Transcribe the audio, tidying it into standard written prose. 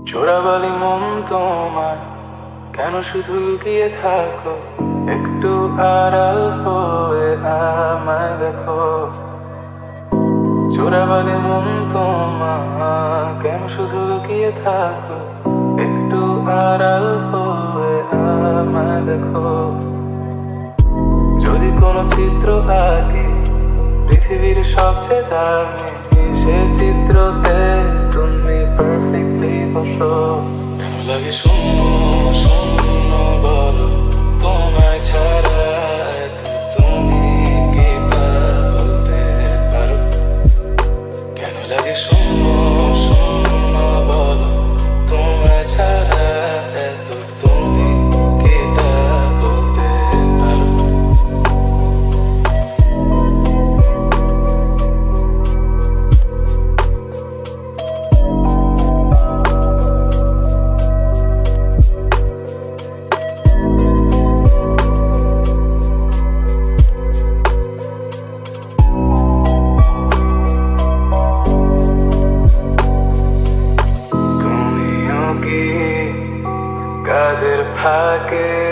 চোরাবালি মন তোমার কেন শুধু লুকিয়ে থাকো? একটু আড়াল হয়ে আমায় দেখো। চোরাবালি মন তোমার কেন শুধু লুকিয়ে থাকো? একটু আড়াল হয়ে আমায় দেখো। যদি কোনো চিত্র আঁকি পৃথিবীর সবচেয়ে দামি, সে চিত্রতে তুমি পারফেক্টলি বসো। কেন লাগে শূন্য শূন্য বলো, তোমায় ছাড়া এত তুমি কি তা বলতে পারো? কেন লাগে শূন্য শূন্য বলো, তোমায় ছাড়া এত তুমি কি তা বলতে পারো? কাজের ফাঁকে